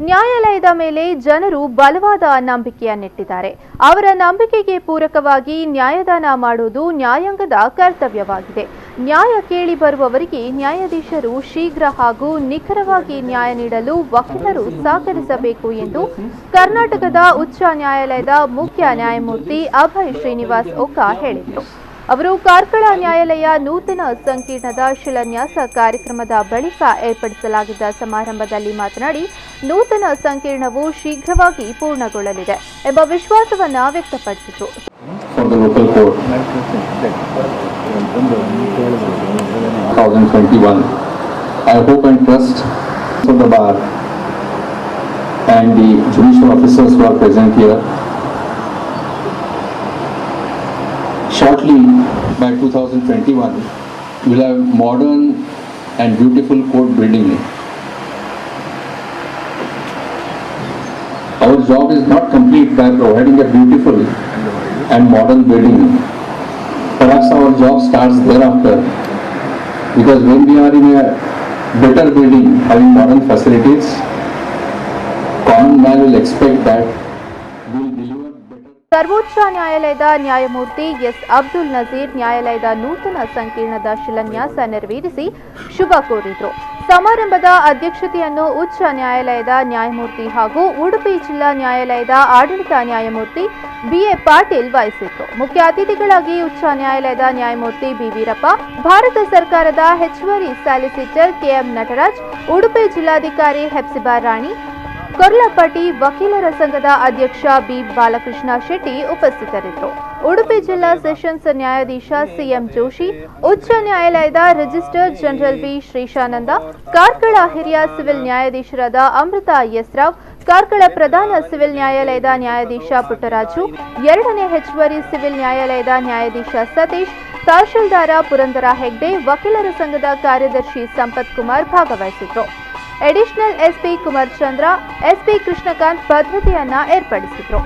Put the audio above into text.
ನ್ಯಾಯಾಲಯದ ಮೇಲೆ ಜನರು ಬಲವಾದ ನಂಬಿಕೆಯನ್ನಿಟ್ಟಿದ್ದಾರೆ. ಅವರ ನಂಬಿಕೆಗೆ ಪೂರಕವಾಗಿ ನ್ಯಾಯದಾನ ಮಾಡುವುದು ನ್ಯಾಯಾಂಗದ ಕರ್ತವ್ಯವಾಗಿದೆ. ನ್ಯಾಯ ಕೇಳಿ ಬರುವವರಿಗೆ ನ್ಯಾಯಾಧೀಶರು ಶೀಘ್ರ ಹಾಗೂ ನಿಖರವಾಗಿ ನ್ಯಾಯ ನೀಡಲು ವಕೀಲರು ಸಹಕರಿಸಬೇಕು ಎಂದು ಕರ್ನಾಟಕದ ಉಚ್ಚ ನ್ಯಾಯಾಲಯದ ಮುಖ್ಯ ನ್ಯಾಯಮೂರ್ತಿ ಅಭಯ್ ಶ್ರೀನಿವಾಸ್ ಓಕಾ ಹೇಳಿದರು. ಅವರು ಕಾರ್ಕಳ ನ್ಯಾಯಾಲಯ ನೂತನ ಸಂಕೀರ್ಣದ ಶಿಲಾನ್ಯಾಸ ಕಾರ್ಯಕ್ರಮದ ಬಳಿಕ ಏರ್ಪಡಿಸಲಾಗಿದ್ದ ಸಮಾರಂಭದಲ್ಲಿ ಮಾತನಾಡಿ, ನೂತನ ಸಂಕೀರ್ಣವು ಶೀಘ್ರವಾಗಿ ಪೂರ್ಣಗೊಳ್ಳಲಿದೆ ಎಂಬ ವಿಶ್ವಾಸವನ್ನು ವ್ಯಕ್ತಪಡಿಸಿದರು. I hope and trust for the bar and the judicial officers who are present here. Shortly, by 2021, we will have modern and beautiful court building. Our job is not complete by providing a beautiful and modern building. Perhaps our job starts thereafter, because when we are in a better building, having modern facilities, common man will expect that we will deliver better. ಸರ್ವೋಚ್ಚ ನ್ಯಾಯಾಲಯದ ನ್ಯಾಯಮೂರ್ತಿ S Abdul Nazeer ನ್ಯಾಯಾಲಯದ ನೂತನ ಸಂಕೀರ್ಣದ ಶಿಲಾನ್ಯಾಸ ನೆರವೇರಿಸಿ ಶುಭ ಕೋರಿದರು. ಸಮಾರಂಭದ ಅಧ್ಯಕ್ಷತೆಯನ್ನು ಉಚ್ಚ ನ್ಯಾಯಾಲಯದ ನ್ಯಾಯಮೂರ್ತಿ ಹಾಗೂ ಉಡುಪಿ ಜಿಲ್ಲಾ ನ್ಯಾಯಾಲಯದ ಆಡಳಿತ ನ್ಯಾಯಮೂರ್ತಿ ಬಿಎ ಪಾಟೀಲ್ ವಹಿಸಿದ್ರು. ಮುಖ್ಯ ಅತಿಥಿಗಳಾಗಿ ಉಚ್ಚ ನ್ಯಾಯಾಲಯದ ನ್ಯಾಯಮೂರ್ತಿ ಬಿ ವೀರಪ್ಪ, ಭಾರತ ಸರ್ಕಾರದ ಹೆಚ್ಚುವರಿ ಸಾಲಿಸಿಟರ್ ಕೆಎಂ ನಟರಾಜ್, ಉಡುಪಿ ಜಿಲ್ಲಾಧಿಕಾರಿ ಹೆಪ್ಸಿಬಾ ರಾಣಿ, ಕೊರ್ಲಪಟ್ಟಿ ವಕೀಲರ ಸಂಘದ ಅಧ್ಯಕ್ಷ ಬಿ ಬಾಲಕೃಷ್ಣ ಶೆಟ್ಟಿ ಉಪಸ್ಥಿತರಿದ್ದರು. ಉಡುಪಿ ಜಿಲ್ಲಾ ಸೆಷನ್ಸ್ ನ್ಯಾಯಾಧೀಶ ಸಿಎಂ ಜೋಶಿ, ಉಚ್ಚ ನ್ಯಾಯಾಲಯದ registrar general V Srishananda, Karkala ಹಿರಿಯ ಸಿವಿಲ್ ನ್ಯಾಯಾಧೀಶರಾದ ಅಮೃತ ಎಸ್ ರಾವ್, ಕಾರ್ಕಳ ಪ್ರಧಾನ ಸಿವಿಲ್ ನ್ಯಾಯಾಲಯದ ನ್ಯಾಯಾಧೀಶ ಪುಟ್ಟರಾಜು, ಎರಡನೇ ಹೆಚ್ಚುವರಿ ಸಿವಿಲ್ ನ್ಯಾಯಾಲಯದ ನ್ಯಾಯಾಧೀಶ ಸತೀಶ್, ತಹಶೀಲ್ದಾರ ಪುರಂದರ ಹೆಗ್ಡೆ, ವಕೀಲರ ಸಂಘದ ಕಾರ್ಯದರ್ಶಿ ಸಂಪತ್ ಕುಮಾರ್ ಭಾಗವಹಿಸಿದ್ರು. ಅಡಿಷನಲ್ ಎಸ್ಪಿ ಕುಮಾರ್ ಚಂದ್ರ, ಎಸ್ಪಿ ಕೃಷ್ಣಕಾಂತ್ ಭದ್ರತೆಯನ್ನ ಏರ್ಪಡಿಸಿದ್ರು.